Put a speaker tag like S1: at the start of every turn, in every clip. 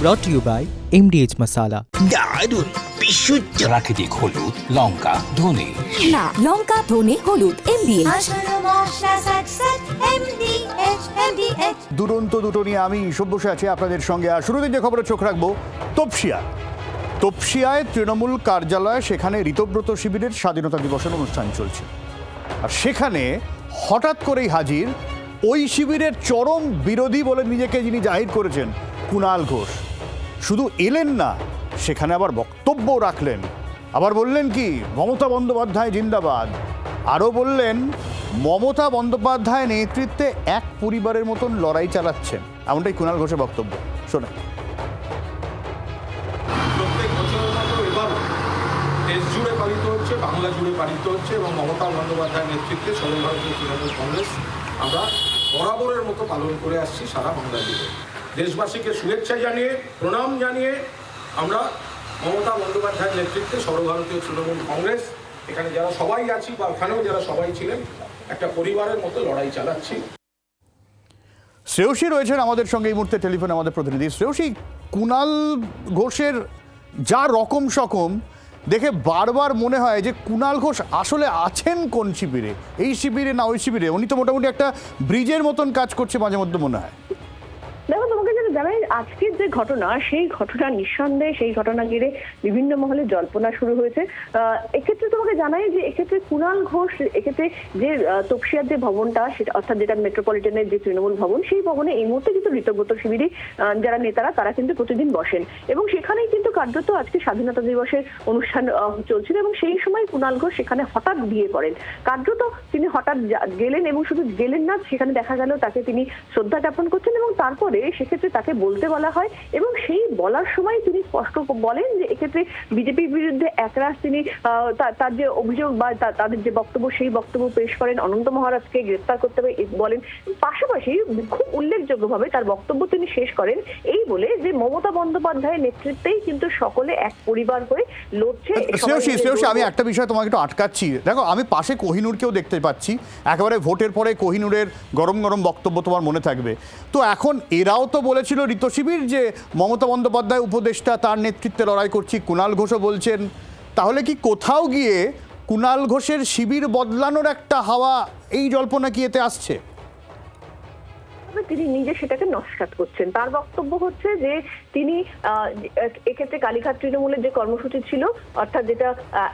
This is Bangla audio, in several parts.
S1: brought to you by MDH Masala.
S2: দারুণ বিশুদ্ধ প্রাকৃতিক হলুদ, লঙ্কা, ধনে।
S3: না, লঙ্কা, ধনে, হলুদ, MDH।
S4: দুরন্ত দুটো নিয়ে আমি সব্যসাচী আছি আপনাদের সঙ্গে। আর শুরুতে যে খবরে চোখ রাখবো তপসিয়ায় তৃণমূল কার্যালয়ে, সেখানে ঋতব্রত শিবিরের স্বাধীনতা দিবসের অনুষ্ঠান চলছে। আর সেখানে হঠাৎ করেই হাজির ওই শিবিরের চরম বিরোধী বলে নিজেকে যিনি জাহির করেছেন, কুণাল ঘোষ। শুধু এলেন না, সেখানে আবার বক্তব্য রাখলেন। আবার বললেন কি, মমতা বন্দ্যোপাধ্যায় জিন্দাবাদ। আরও বললেন, মমতা বন্দ্যোপাধ্যায় নেতৃত্বে এক পরিবারের মতন লড়াই চালাচ্ছেন। এমনটাই কুণাল ঘোষের বক্তব্য। শোনেন।
S5: প্রত্যেক বছরের মতো এবারও দেশ জুড়ে পালিত হচ্ছে, বাংলা জুড়ে পালিত হচ্ছে এবং মমতা বন্দ্যোপাধ্যায়ের নেতৃত্বে সর্বভারতীয় তৃণমূল কংগ্রেস আমরা বরাবরের মতো পালন করে আসছি সারা বাংলা জুড়ে। দেশবাসীকে শুভেচ্ছা জানিয়ে, প্রণাম জানিয়ে আমরা মমতা বন্দ্যোপাধ্যায়ের নেতৃত্বে সর্বভারতীয় তৃণমূল কংগ্রেস এখানে যারা সবাই আছি বা ওখানেও যারা সবাই ছিলেন, একটা পরিবারের মতো লড়াই চালাচ্ছি।
S4: শ্রেয়সী রয়েছেন আমাদের সঙ্গে এই মুহূর্তে টেলিফোনে, আমাদের প্রতিনিধি। শ্রেয়সী, কুণাল ঘোষের যা রকম সকম দেখে বারবার মনে হয় যে কুণাল ঘোষ আসলে আছেন কোন শিবিরে, এই শিবিরে না ওই শিবিরে। উনি তো মোটামুটি একটা ব্রিজের মতন কাজ করছে মাঝে মধ্যে মনে হয়।
S6: দেখো, তোমাকে যেটা জানাই, আজকের যে ঘটনা, সেই ঘটনা নিঃসন্দেহে সেই ঘটনা ঘিরে বিভিন্ন মহলে জল্পনা শুরু হয়েছে। এক্ষেত্রে তোমাকে জানাই যে এক্ষেত্রে কুণাল ঘোষ, এক্ষেত্রে যে তপসিয়ার যে ভবনটা, সেটা অর্থাৎ যেটা মেট্রোপলিটনের যে তৃণমূল ভবন, সেই ভবনে এই মুহূর্তে কিন্তু ঋতব্রত শিবিরে যারা নেতারা তারা কিন্তু প্রতিদিন বসেন এবং সেখানেই কিন্তু কার্যত আজকে স্বাধীনতা দিবসের অনুষ্ঠান চলছিল এবং সেই সময় কুণাল ঘোষ সেখানে হঠাৎ দিয়ে পড়েন। কার্যত তিনি হঠাৎ গেলেন এবং শুধু গেলেন না, সেখানে দেখা গেল তাকে তিনি শ্রদ্ধা জ্ঞাপন করছেন এবং তারপরে সেক্ষেত্রে তাকে বলতে বলা হয় এবং সেই বলার সময় তিনি স্পষ্ট বলেন যে এক্ষেত্রে বিজেপির বিরুদ্ধে একরাশ তিনি তার যে অভিযোগ বা তাদের যে বক্তব্য, সেই বক্তব্য পেশ করেন। অনন্ত মহারাজকে গ্রেফতার করতে হবে বলেন। পাশাপাশি খুব উল্লেখযোগ্যভাবে তার বক্তব্য তিনি শেষ করেন এই বলে যে মমতা বন্দ্যোপাধ্যায়ের নেতৃত্বেই কিন্তু সকলে এক পরিবার হয়ে লড়ছে।
S4: আমি একটা বিষয় তোমাকে একটু আটকাচ্ছি। দেখো, আমি পাশে কোহিনুরকেও দেখতে পাচ্ছি। একেবারে ভোটের পরে কোহিনুরের গরম গরম বক্তব্য তোমার মনে থাকবে। তো এখন এরাও তো বলেছিল ঋত শিবির যে মমতা বন্দ্যোপাধ্যায় উপদেষ্টা, তার নেতৃত্বে লড়াই করছি। কুণাল ঘোষও বলছেন। তাহলে কি কোথাও গিয়ে কুণাল ঘোষের শিবির বদলানোর একটা হাওয়া, এই জল্পনা কি এতে আসছে?
S6: তিনি নিজে সেটাকে নস্যাৎ করছেন। তার বক্তব্য হচ্ছে যে তিনি এক্ষেত্রে কালীঘাট তৃণমূলের যে কর্মসূচি ছিল, অর্থাৎ যেটা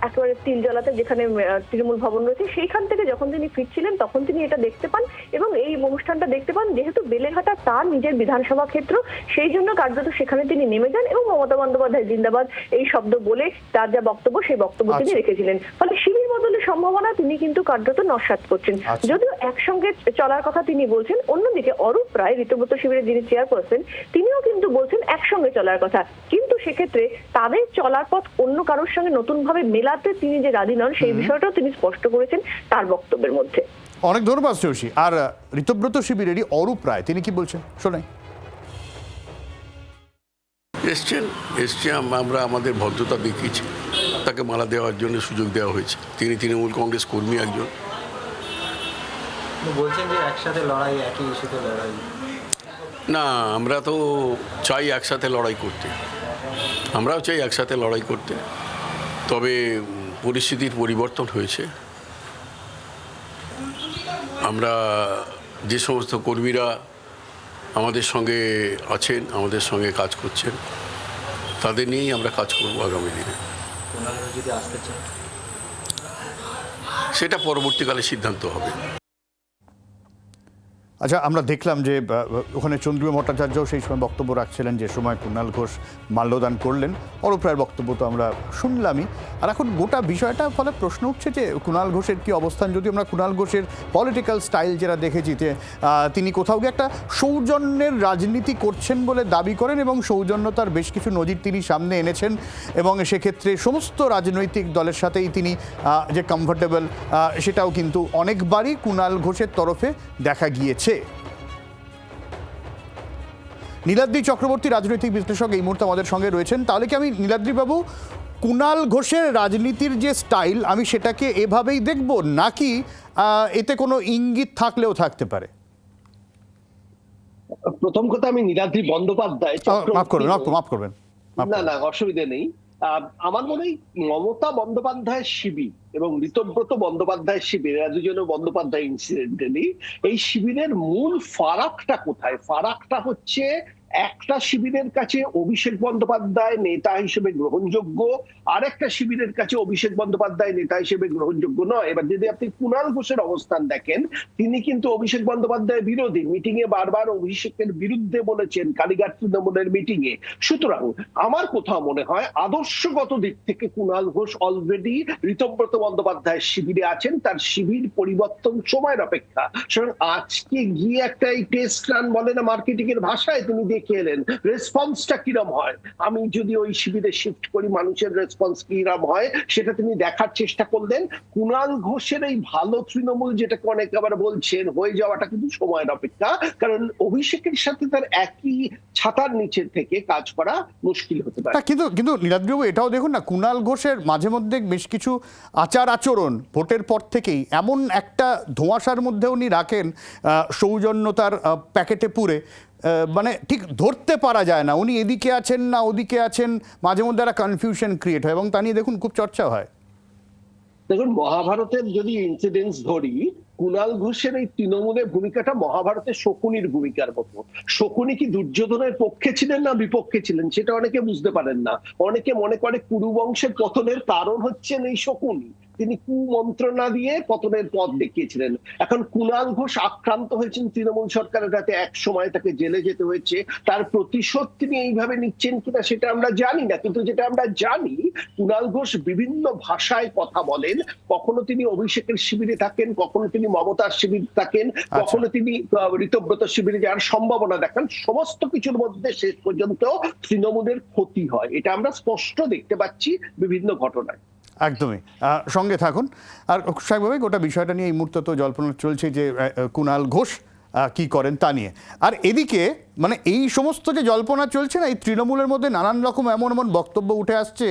S6: একেবারে তিলজলাতে যেখানে তৃণমূল ভবন রয়েছে, সেইখান থেকে যখন তিনি ফিরছিলেন তখন তিনি এটা দেখতে পান এবং এই অনুষ্ঠানটা দেখতে পান। যেহেতু বেলেঘাটা তার নিজের বিধানসভা ক্ষেত্র, সেই জন্য কার্যত সেখানে তিনি নেমে যান এবং মমতা বন্দ্যোপাধ্যায় জিন্দাবাদ এই শব্দ বলে তার যা বক্তব্য, সেই বক্তব্য তিনি রেখেছিলেন। ফলে শিবির বদলের সম্ভাবনা তিনি কিন্তু কার্যত নস্যাৎ করছেন। যদিও একসঙ্গে চলার কথা তিনি বলছেন, অন্যদিকে অরূপ রায়, ঋতব্রত শিবিরের যিনি চেয়ারপারসন, তিনিও কিন্তু বলছেন একসঙ্গে চলার কথা। কিন্তু সেক্ষেত্রে তাদের চলার পথ অন্য কারোর সঙ্গে নতুন ভাবে মেলাতে তিনি যে রাজি নন, সেই বিষয়টাও তিনি স্পষ্ট করেছেন তার বক্তব্যের মধ্যে।
S4: অনেক ধন্যবাদ শ্রেয়সী। আর ঋতব্রত শিবিরেরই অরূপ রায়, তিনি কি বলছেন শোনাই।
S7: এসছেন আমরা আমাদের ভদ্রতা দেখিয়েছি, তাকে মালা দেওয়ার জন্য সুযোগ দেওয়া হয়েছে। তিনি তৃণমূল কংগ্রেস কর্মী একজন।
S8: বলছেন যে একসাথে লড়াই, একই ইস্যুতে লড়াই।
S7: না, আমরা তো চাই একসাথে লড়াই করতে, আমরাও চাই একসাথে লড়াই করতে। তবে পরিস্থিতির পরিবর্তন হয়েছে। আমরা যে সমস্ত কর্মীরা আমাদের সঙ্গে আছেন, আমাদের সঙ্গে কাজ করছেন, তাদের নিয়েই আমরা কাজ করব আগামী দিনে।
S8: যদি আসতে চান,
S7: সেটা পরবর্তীকালে সিদ্ধান্ত হবে।
S4: আচ্ছা, আমরা দেখলাম যে ওখানে চন্দ্রিমা ভট্টাচার্য সেই সময় বক্তব্য রাখছিলেন, যে সময় কুণাল ঘোষ মাল্যদান করলেন। অরূপ রায়ের বক্তব্য তো আমরা শুনলামই। আর এখন গোটা বিষয়টা ফলে প্রশ্ন উঠছে যে কুণাল ঘোষের কি অবস্থান। যদি আমরা কুণাল ঘোষের পলিটিক্যাল স্টাইল যেটা দেখেছি, যে তিনি কোথাও গিয়ে একটা সৌজন্যের রাজনীতি করছেন বলে দাবি করেন এবং সৌজন্যতার বেশ কিছু নজির তিনি সামনে এনেছেন এবং সেক্ষেত্রে সমস্ত রাজনৈতিক দলের সাথেই তিনি যে কমফোর্টেবল, সেটাও কিন্তু অনেকবারই কুণাল ঘোষের তরফে দেখা গিয়েছে। নীলাদ্রি চক্রবর্তী, রাজনৈতিক বিশ্লেষক, এই মুহূর্তে আমাদের সঙ্গে রয়েছেন। তাহলে কি আমি নীলাদ্রিবাবু, কুণাল ঘোষের রাজনীতির যে স্টাইল, আমি সেটাকে এভাবেই দেখব, নাকি এতে কোনো ইঙ্গিত থাকলেও থাকতে পারে?
S9: প্রথম কথা, আমি নীলাদ্রি বন্দ্যোপাধ্যায়
S4: মাফ করবেন
S9: না অসুবিধা নেই। আমার মনে হয় মমতা বন্দ্যোপাধ্যায় শিবির এবং ঋতব্রত বন্দ্যোপাধ্যায় শিবির, এরা দুজনে বন্দ্যোপাধ্যায় ইনসিডেন্টালি, এই শিবিরের মূল ফারাকটা কোথায়? ফারাকটা হচ্ছে একটা শিবিরের কাছে অভিষেক বন্দ্যোপাধ্যায় নেতা হিসেবে গ্রহণযোগ্য, আর একটা শিবিরের কাছে অভিষেক বন্দ্যোপাধ্যায় নেতা হিসেবে গ্রহণযোগ্য নয়। এবার যদি আপনি কুণাল ঘোষের অবস্থান দেখেন, তিনি কিন্তু অভিষেক বন্দ্যোপাধ্যায়ের বিরোধী, মিটিং এ বারবার অভিষেকের বিরুদ্ধে বলেছেন কালীঘাট তৃণমূলের মিটিং এ। সুতরাং আমার কোথাও মনে হয় আদর্শগত দিক থেকে কুণাল ঘোষ অলরেডি ঋতব্রত বন্দ্যোপাধ্যায়ের শিবিরে আছেন, তার শিবির পরিবর্তন সময়ের অপেক্ষা। সুতরাং আজকে গিয়ে একটা এই টেস্ট রান বলে না মার্কেটিং এর ভাষায়, তিনি দেখে এলেন রেসপন্সটা কিরম হয়। আমি যদি ওই শিবিরে শিফট করি, মানুষের রেসপন্স কিরম হয় সেটা তিনি দেখার চেষ্টা করলেন। কুণাল ঘোষের এই ভালো তৃণমূল, যেটাকে অনেকে আবার বলছেন, হয়ে যাওয়াটা কিন্তু সময়ের অপেক্ষা, কারণ অভিষেকের সাথে তার একই ছাতার নিচে থেকে কাজ করা মুশকিল হতে পারে।
S4: কিন্তু নীলাদ্রিবাবু, এটাও দেখুন না, কুণাল ঘোষের মাঝে মধ্যে বেশ কিছু আচরণ ভোটের পর থেকেই এমন একটা ধোঁয়াশার মধ্যে উনি রাখেন, সৌজন্যতার প্যাকেটে পুরে, মানে ঠিক ধরতে পারা যায় না উনি এদিকে আছেন না ওদিকে আছেন, মাঝে মধ্যে একটা কনফিউশন ক্রিয়েট হয় এবং তা নিয়ে দেখুন খুব চর্চা হয়।
S9: দেখুন, মহাভারতের যদি ইনসিডেন্টস ধরি, কুণাল ঘোষের এই তৃণমূলের ভূমিকাটা মহাভারতের শকুনির ভূমিকার মতো। শকুনি কি দুর্যোধনের পক্ষে ছিলেন না বিপক্ষে ছিলেন সেটা অনেকে বুঝতে পারেন না। অনেকে মনে করে কুরু বংশের পতনের কারণ হচ্ছেন এই শকুনি, তিনি কুমন্ত্রণা দিয়ে পতনের পথ দেখিয়েছিলেন। এখন কুণাল ঘোষ আক্রান্ত হয়েছেন তৃণমূল সরকারের হাতে, এক সময় তাকে জেলে যেতে হয়েছে, তার প্রতিশোধ তিনি এইভাবে নিচ্ছেন কিনা সেটা আমরা জানি না। কিন্তু যেটা আমরা জানি, কুণাল ঘোষ বিভিন্ন ভাষায় কথা বলেন, কখনো তিনি অভিষেকের শিবিরে থাকেন, কখনো তিনি মমতার শিবিরে থাকেন, কখনো তিনি ঋতব্রত শিবিরে যাওয়ার সম্ভাবনা দেখান। সমস্ত কিছুর মধ্যে শেষ পর্যন্ত তৃণমূলের ক্ষতি হয়, এটা আমরা স্পষ্ট দেখতে পাচ্ছি বিভিন্ন ঘটনায়।
S4: একদমই, সঙ্গে থাকুন। আর স্বাভাবিক গোটা বিষয়টা নিয়ে এই মুহূর্তে তো জল্পনা চলছে যে কুণাল ঘোষ কি করেন তা নিয়ে। আর এদিকে মানে এই সমস্ত যে জল্পনা চলছে না, এই তৃণমূলের মধ্যে নানান রকম এমন বক্তব্য উঠে আসছে।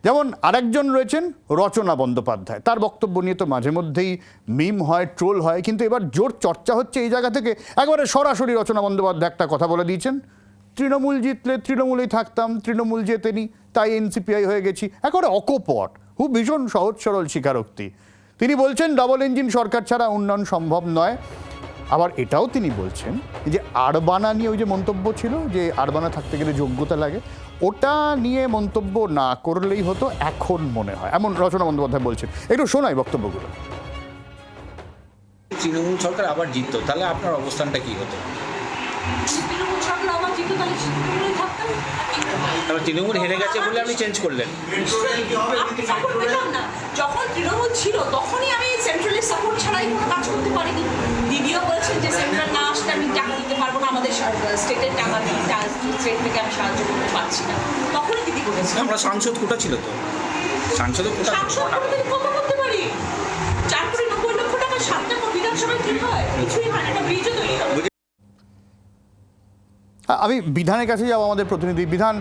S4: যেমন আরেকজন রয়েছেন রচনা বন্দ্যোপাধ্যায়, তার বক্তব্য নিয়ে তো মাঝে মধ্যেই মিম হয়, ট্রোল হয়, কিন্তু এবার জোর চর্চা হচ্ছে এই জায়গা থেকে। একবারে সরাসরি রচনা বন্দ্যোপাধ্যায় একটা কথা বলে দিয়েছেন, তৃণমূল জিতলে তৃণমূলেই থাকতাম, তৃণমূল জেতেনি তাই এনসিপিআই হয়ে গেছি। একেবারে অকপট, খুব ভীষণ সহজ সরল স্বীকারোক্তি। তিনি বলছেন ডবল ইঞ্জিন সরকার ছাড়া উন্নয়ন সম্ভব নয়। আবার এটাও তিনি বলছেন যে আরবানা নিয়ে ওই যে মন্তব্য ছিল যে আরবানা থাকতে গেলে যোগ্যতা লাগে, ওটা নিয়ে মন্তব্য না করলেই হতো এখন মনে হয়, এমন রচনা বন্দ্যোপাধ্যায় বলছেন। একটু শোনাই বক্তব্যগুলো।
S10: তৃণমূল সরকার আবার জিততো, তাহলে আপনার অবস্থানটা কি হতো? তৃণমূল হেরে গেছে বলে আপনি চেঞ্জ করলেন?
S11: যখন তৃণমূল ছিল তখনই আমি সেন্ট্রালের সাপোর্ট ছাড়াই কোনো কাজ করতে পারিনি। দিদিও বলেছেন যে সেন্ট্রাল না আসলে আমি টাকা দিতে পারবো না, আমাদের স্টেটের টাকা স্টেট থেকে আমি সাহায্য করতে পারছি না, তখনই দিদি বলেছেন।
S10: আমরা সাংসদ কোটা ছিল তো, সাংসদ
S11: কত করতে পারি? 4 কোটি 90 লক্ষ টাকা 7টা বিধানসভায় কি হয়? কিছুই হয় না, একটা ব্রিজও তৈরি হবে।
S4: আমি বিধানের কাছে যাবো, আমাদের প্রতিনিধি বিধান।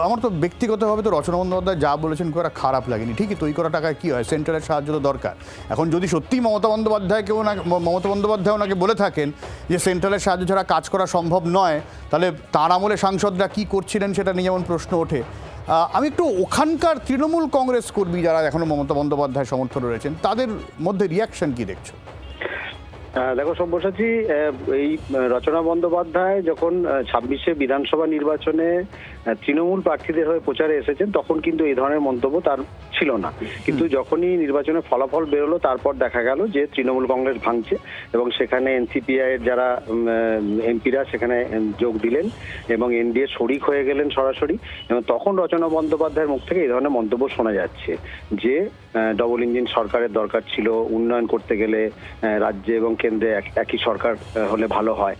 S4: আমার তো ব্যক্তিগতভাবে তো রচনা বন্দ্যোপাধ্যায় যা বলেছেন খুব একটা খারাপ লাগেনি। ঠিকই, তৈরি করা টাকায় কী হয়, সেন্ট্রালের সাহায্য তো দরকার। এখন যদি সত্যিই মমতা বন্দ্যোপাধ্যায় ওনাকে বলে থাকেন যে সেন্ট্রালের সাহায্য ছাড়া কাজ করা সম্ভব নয়, তাহলে তার আমলে সাংসদরা কী করছিলেন সেটা নিয়ে যেমন প্রশ্ন ওঠে। আমি একটু ওখানকার তৃণমূল কংগ্রেস কর্মী যারা এখনও মমতা বন্দ্যোপাধ্যায় সমর্থন রয়েছেন তাদের মধ্যে রিয়াকশন কী দেখছো?
S12: দেখো সব্যসাচী, এই রচনা বন্দ্যোপাধ্যায় যখন 26শে বিধানসভা নির্বাচনে তৃণমূল প্রার্থীদের হয়ে প্রচারে এসেছেন তখন কিন্তু এই ধরনের মন্তব্য তার ছিল না। কিন্তু যখনই নির্বাচনের ফলাফল বেরোলো তারপর দেখা গেল যে তৃণমূল কংগ্রেস ভাঙছে এবং সেখানে এনসিপিআই এর যারা এমপিরা সেখানে যোগ দিলেন এবং এনডিএ শরিক হয়ে গেলেন সরাসরি। এবং তখন রচনা বন্দ্যোপাধ্যায়ের মুখ থেকে এই ধরনের মন্তব্য শোনা যাচ্ছে যে ডবল ইঞ্জিন সরকারের দরকার ছিল, উন্নয়ন করতে গেলে রাজ্যে এবং কেন্দ্রে একই সরকার হলে ভালো হয়।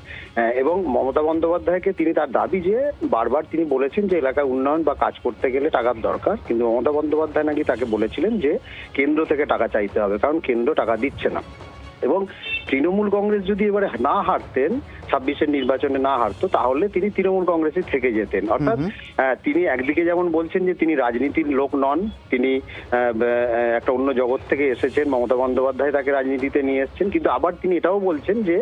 S12: এবং মমতা বন্দ্যোপাধ্যায়কে তিনি তার দাবি যে বারবার তিনি বলেছেন যে এলাকায় উন্নয়ন বা কাজ করতে গেলে টাকার দরকার, কিন্তু মমতা বন্দ্যোপাধ্যায় নাকি তাকে বলেছিলেন যে কেন্দ্র থেকে টাকা চাইতে হবে কারণ কেন্দ্র টাকা দিচ্ছে না। এবং তৃণমূল কংগ্রেস যদি এবারে না হারতেন, 26-এর নির্বাচনে না হারতো, তাহলে তিনি তৃণমূল কংগ্রেসে থেকে যেতেন। অর্থাৎ তিনি একদিকে যেমন বলছেন যে তিনি রাজনীতির লোক নন, তিনি একটা অন্য জগৎ থেকে এসেছেন, মমতা বন্দ্যোপাধ্যায় তাকে রাজনীতিতে নিয়ে এসেছেন, কিন্তু আবার তিনি এটাও বলছেন যে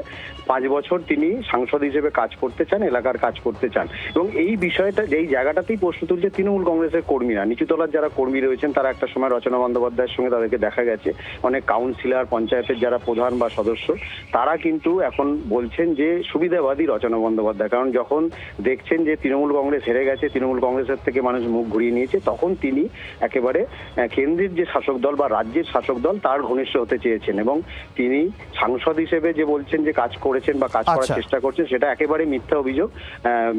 S12: 5 বছর তিনি সাংসদ হিসেবে কাজ করতে চান, এলাকার কাজ করতে চান। এবং এই বিষয়টা, যেই জায়গাটাতেই প্রশ্ন তুলছে তৃণমূল কংগ্রেসের কর্মীরা, নিচুতলার যারা কর্মী রয়েছেন, তারা একটা সময় রচনা বন্দ্যোপাধ্যায়ের সঙ্গে তাদেরকে দেখা গেছে, অনেক কাউন্সিলর, পঞ্চায়েতের যারা প্রধান বা সদস্য, তারা কিন্তু এখন বলছেন যে সুবিধাবাদী রচনা বন্দ্যোপাধ্যায়। কারণ যখন দেখছেন যে তৃণমূল কংগ্রেস হেরে গেছে, তৃণমূল কংগ্রেসের থেকে মানুষ মুখ ঘুরিয়ে নিয়েছে, তখন তিনি একেবারে কেন্দ্রের যে শাসক দল বা রাজ্যের শাসক দল তার ঘনিষ্ঠ হতে চেয়েছেন। এবং তিনি সাংসদ হিসেবে যে বলছেন যে কাজ করেছেন বা কাজ করার চেষ্টা করছেন, সেটা একেবারে মিথ্যা অভিযোগ,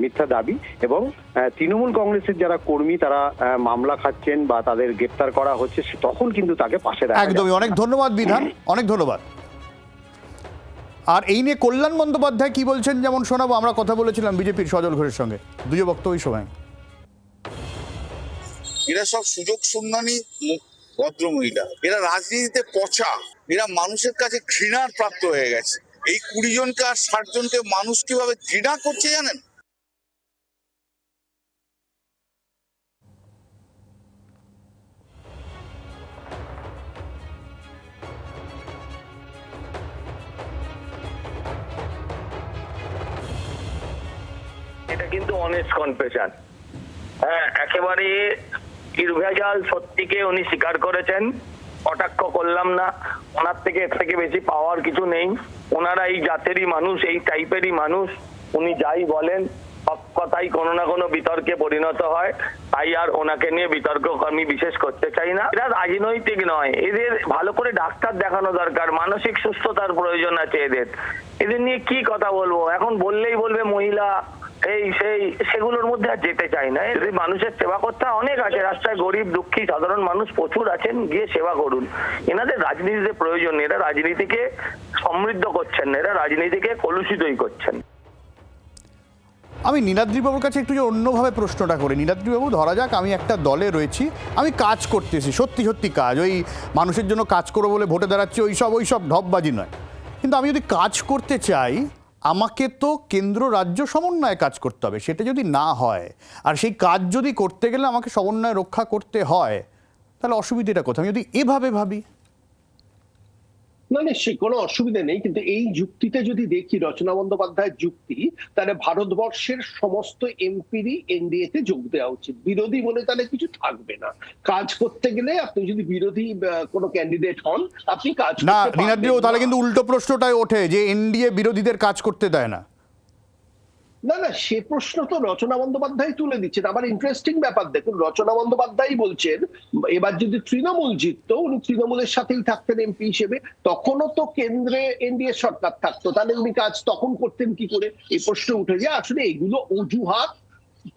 S12: মিথ্যা দাবি। এবং তৃণমূল কংগ্রেসের যারা কর্মী তারা মামলা খাচ্ছেন বা তাদের গ্রেপ্তার করা হচ্ছে, তখন কিন্তু তাকে পাশে রাখা।
S4: একদমই। অনেক ধন্যবাদ বিধান, অনেক ধন্যবাদ। আর এই নিয়ে কল্যাণ বন্দ্যোপাধ্যায় কি বলছেন যেমন শোনাবো। আমরা কথা বলেছিলাম বিজেপির সজল ঘোষের সঙ্গে, দুই বক্তব্য ওই সময়।
S13: এরা সব সুযোগ সন্ধানী ভদ্র মহিলা, এরা রাজনীতিতে পচা, এরা মানুষের কাছে ঘৃণার প্রাপ্ত হয়ে গেছে। এই 20 জনকে আর 60 জনকে মানুষ কিভাবে ঘৃণা করছে জানেন?
S14: এটা কিন্তু অনেস্ট কনফেশন। হ্যাঁ, একেবারে নির্ভেজাল সত্যিকে উনি স্বীকার করেছেন। কটাক্ষ করলাম না, ওনার থেকে এর থেকে বেশি পাওয়ার কিছু নেই। ওনারা এই জাতেরই মানুষ, এই টাইপেরই মানুষ। উনি যাই বলেন সব কথাই কোনো না কোনো বিতর্কে পরিণত হয়, তাই আর ওনাকে নিয়ে বিতর্ক আমি বিশেষ করতে চাই না। এরা রাজনৈতিক নয়, এদের ভালো করে ডাক্তার দেখানো দরকার, মানসিক সুস্থতার প্রয়োজন আছে এদের। এদের নিয়ে কি কথা বলবো, এখন বললেই বলবে মহিলা এই সেই, সেগুলোর মধ্যে আর যেতে চাই না। যদি মানুষের সেবা করতে অনেক আছে, রাস্তায় গরিব দুঃখী সাধারণ মানুষ প্রচুর আছেন, গিয়ে সেবা করুন। এনাদের রাজনীতিতে প্রয়োজন, এরা রাজনীতিকে সমৃদ্ধ করছেন না, এরা রাজনীতিকে কলুষিতই করছেন।
S4: আমি নীলাদ্রিবাবুর কাছে একটু যে অন্যভাবে প্রশ্নটা করি। নীলাদ্রিবাবু, ধরা যাক আমি একটা দলে রয়েছি, আমি কাজ করতেছি, সত্যি সত্যি কাজ, ওই মানুষের জন্য কাজ করবো বলে ভোটে দাঁড়াচ্ছি, ওই সব ঢপবাজি নয়। কিন্তু আমি যদি কাজ করতে চাই, আমাকে তো কেন্দ্র রাজ্য সমন্বয়ে কাজ করতে হবে। সেটা যদি না হয়, আর সেই কাজ যদি করতে গেলে আমাকে সমন্বয় রক্ষা করতে হয়, তাহলে অসুবিধাটা কোথায়? আমি যদি এভাবে ভাবি,
S9: না নিশ্চয়ই কোনো অসুবিধা নেই, কিন্তু এই যুক্তিতে যদি দেখি রচনা বন্দ্যোপাধ্যায়ের যুক্তি, তাহলে ভারতবর্ষের সমস্ত এমপিরই এনডিএ তে যোগ দেওয়া উচিত। বিরোধী বলে তাহলে কিছু থাকবে না। কাজ করতে গেলে আপনি যদি বিরোধী কোনো ক্যান্ডিডেট হন, আপনি কাজ
S4: না নীলাদ্রিবাবু, তাহলে কিন্তু উল্টো প্রশ্নটাই ওঠে যে এনডিএ বিরোধীদের কাজ করতে দেয় না।
S9: না না, সে প্রশ্ন তো রচনা বন্দ্যোপাধ্যায় তুলে দিচ্ছেন। আবার ইন্টারেস্টিং ব্যাপার দেখুন, রচনা বন্দ্যোপাধ্যায় বলছেন এবার যদি তৃণমূল জিততো, উনি তৃণমূলের সাথেই থাকতেন এমপি হিসেবে, তখনও তো কেন্দ্রে এনডিএ সরকার থাকতো, তাহলে উনি কাজ তখন করতেন কি করে? এই প্রশ্ন উঠে যায়। আসলে এগুলো অজুহাত।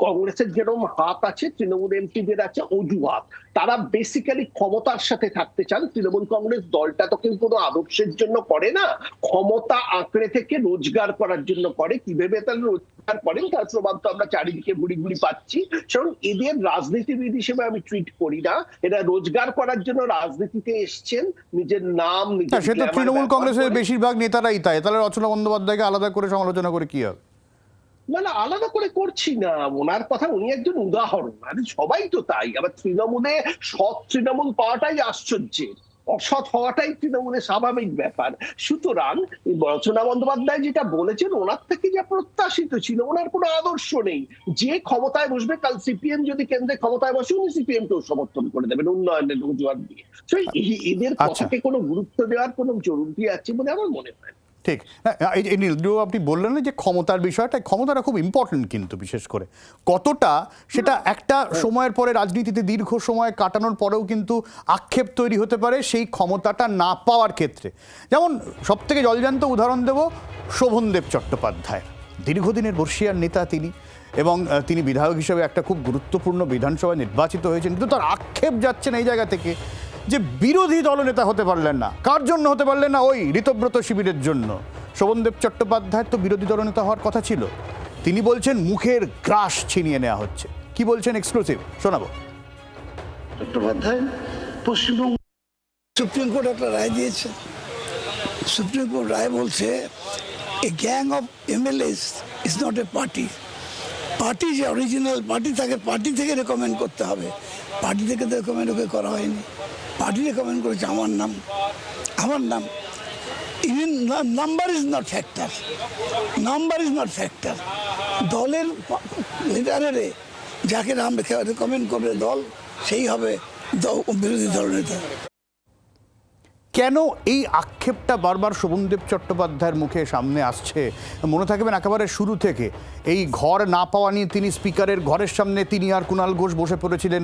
S9: কংগ্রেসের যেরকম হাত আছে, তৃণমূল এমপিদের আছে অজুহাত। তারা বেসিক্যালি ক্ষমতার সাথে থাকতে চান। তৃণমূল কংগ্রেস দলটা তো কেউ কোনো আদর্শের জন্য করে না, ক্ষমতা আঁকড়ে থেকে রোজগার করার জন্য করে। কিভাবে তারা রোজগার করেন তার প্রমাণ তো আমরা চারিদিকে ঘুরি ঘুরি পাচ্ছি। কারণ এদের রাজনীতিবিদ হিসেবে আমি ট্রিট করি না, এরা রোজগার করার জন্য রাজনীতিতে এসছেন, নিজের নাম
S4: সে তো তৃণমূল কংগ্রেসের বেশিরভাগ নেতারাই তাই, তাহলে রচনা বন্দ্যোপাধ্যায়কে আলাদা করে সমালোচনা করে কি হবে?
S9: না না, আলাদা করে করছি না, ওনার কথা, উনি একজন উদাহরণ। আরে সবাই তো তাই। আবার তৃণমূলে সৎ তৃণমূল পাওয়াটাই আশ্চর্যের, অসৎ হওয়াটাই তৃণমূলের স্বাভাবিক ব্যাপার। সুতরাং রচনা বন্দ্যোপাধ্যায় যেটা বলেছেন, ওনার থেকে যা প্রত্যাশিত ছিল, ওনার কোনো আদর্শ নেই। যে ক্ষমতায় বসবে, কাল সিপিএম যদি কেন্দ্রে ক্ষমতায় বসে, উনি সিপিএম কেও সমর্থন করে দেবেন উন্নয়নের অজুহাত দিয়ে। এদের কথাকে কোনো গুরুত্ব দেওয়ার কোনো জরুরি আছে বলে আমার মনে হয়।
S4: ঠিক। এই নীলদ্রিবাবু, আপনি বললেন না যে ক্ষমতার বিষয়টা, ক্ষমতাটা খুব ইম্পর্টেন্ট, কিন্তু বিশেষ করে কতটা সেটা একটা সময়ের পরে রাজনীতিতে দীর্ঘ সময় কাটানোর পরেও কিন্তু আক্ষেপ তৈরি হতে পারে সেই ক্ষমতাটা না পাওয়ার ক্ষেত্রে। যেমন সবথেকে জলজান্ত উদাহরণ দেব শোভনদেব চট্টোপাধ্যায়। দীর্ঘদিনের বর্ষিয়ার নেতা তিনি, এবং তিনি বিধায়ক হিসেবে একটা খুব গুরুত্বপূর্ণ বিধানসভায় নির্বাচিত হয়েছেন, কিন্তু তার আক্ষেপ যাচ্ছেন এই জায়গা থেকে যে বিরোধী দলনেতা হতে পারলেন না। কার জন্য হতে পারলেন না? ওই ঋতব্রত শিবিরের জন্য। শোভনদেব চট্টোপাধ্যায়ের তো বিরোধী দলনেতা হওয়ার কথা ছিল। তিনি বলছেন মুখের গ্রাস ছিনিয়ে নেওয়া হচ্ছে। কি বলছেন এক্সক্লুসিভ শোনাবো।
S15: চট্টোপাধ্যায় পশ্চিমবঙ্গ সুপ্রিম কোর্ট একটা রায় দিয়েছে, সুপ্রিম কোর্ট রায় বলছে এ gang of MLS is not a party. Party যে অরিজিনাল পার্টি থাকে, পার্টি থেকে রেকমেন্ড করতে হবে। পার্টি থেকে তো রেকমেন্ড ওকে করা হয়নি, পার্টি রেকমেন্ড করেছে আমার নাম। Even number is not factor. দলের লিডারে যাকে নাম রেকমেন্ড করবে দল, সেই হবে বিরোধী দলনেতা।
S4: কেন এই আক্ষেপটা বারবার শোভনদেব চট্টোপাধ্যায়ের মুখে সামনে আসছে? মনে থাকবেন একেবারে শুরু থেকে এই ঘর না পাওয়া নিয়ে তিনি স্পিকারের ঘরের সামনে তিনি আর কুণাল ঘোষ বসে পড়েছিলেন।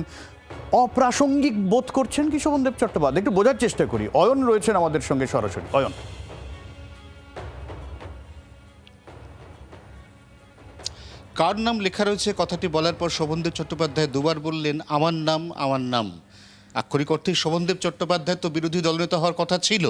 S4: অপ্রাসঙ্গিক বোধ করছেন কি শোভনদেব চট্টোপাধ্যায়? একটু বোঝার চেষ্টা করি। অয়ন রয়েছেন আমাদের সঙ্গে সরাসরি। অয়ন,
S16: কার নাম লেখা রয়েছে কথাটি বলার পর শোভনদেব চট্টোপাধ্যায় দুবার বললেন আমার নাম। আক্ষরিক অর্থে শোভনদেব চট্টোপাধ্যায় তো বিরোধী দলনেতা হওয়ার কথা ছিল।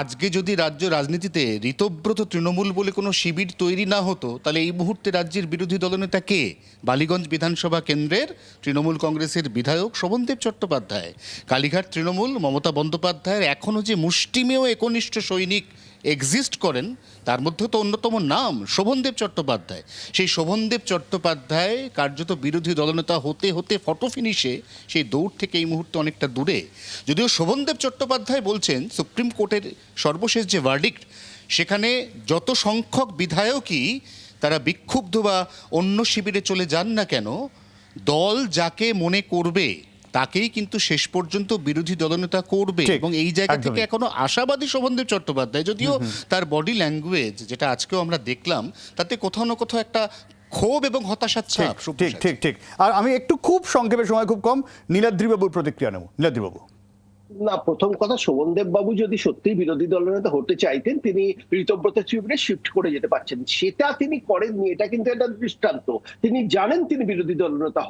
S16: আজকে যদি রাজ্য রাজনীতিতে ঋতব্রত তৃণমূল বলে কোনো শিবির তৈরি না হতো, তাহলে এই মুহূর্তে রাজ্যের বিরোধী দলনেতা কে? বালিগঞ্জ বিধানসভা কেন্দ্রের তৃণমূল কংগ্রেসের বিধায়ক শোভনদেব চট্টোপাধ্যায়। কালীঘাট তৃণমূল মমতা বন্দ্যোপাধ্যায়ের এখনও যে মুষ্টিমেয় একনিষ্ঠ সৈনিক এক্সিস্ট করেন, তার মধ্যে তো অন্যতম নাম শোভনদেব চট্টোপাধ্যায়। সেই শোভনদেব চট্টোপাধ্যায় কার্যত বিরোধী দলনেতা হতে হতে ফটো ফিনিশে সেই দৌড় থেকে এই মুহূর্তে অনেকটা দূরে। যদিও শোভনদেব চট্টোপাধ্যায় বলছেন সুপ্রিম কোর্টের সর্বশেষ যে ভার্ডিক্ট, সেখানে যত সংখ্যক বিধায়কই তারা বিক্ষুব্ধ বা অন্য শিবিরে চলে যান না কেন, দল যাকে মনে করবে তাকেই কিন্তু শেষ পর্যন্ত বিরোধী দলনেতা করবে। এবং এই জায়গা থেকে এখনো আশাবাদী শোভনদেব চট্টোপাধ্যায়, যদিও তার বডি ল্যাঙ্গুয়েজ যেটা আজকেও আমরা দেখলাম, তাতে কোথাও না কোথাও একটা ক্ষোভ এবং হতাশার ছাপ।
S4: ঠিক। আর আমি একটু খুব সংক্ষেপে, সময় খুব কম, নীলাদ্রিবাবুর প্রতিক্রিয়া নেব। নীলাদ্রিবাবু।
S9: না, প্রথম কথা, শোভনদেব বাবু যদি সত্যি বিরোধী দলনেতা হতে চাইতেন, তিনি ঋতব্রত শিবিরে শিফট করে যেতে পারছেন। সেটা তিনি করেননি, এটা কিন্তু একটা দৃষ্টান্ত। তিনি জানেন তিনি বিরোধী দলনেতা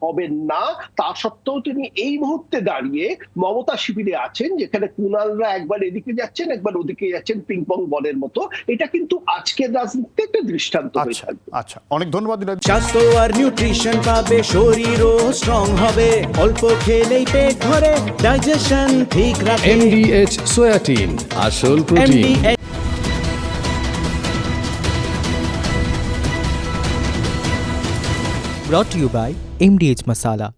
S9: হবেন না, তা সত্ত্বেও তিনি এই মুহূর্তে দাঁড়িয়ে মমতা শিবিরে আছেন, যেখানে কুণালরা একবার এদিকে যাচ্ছেন একবার ওদিকে যাচ্ছেন, পিং পং বলের মতো। এটা কিন্তু আজকের রাজনীতিতে একটা দৃষ্টান্ত হয়ে থাকবে।
S4: আচ্ছা, অনেক ধন্যবাদ।
S1: স্বাস্থ্য আর নিউট্রিশন পাবে, শরীরও স্ট্রং হবে, অল্প খেলেই পেট ভরে, ডাইজেশন ঠিক রাখে।
S17: MDH সোয়াটিন, আসল protein.
S1: Brought to you by MDH Masala।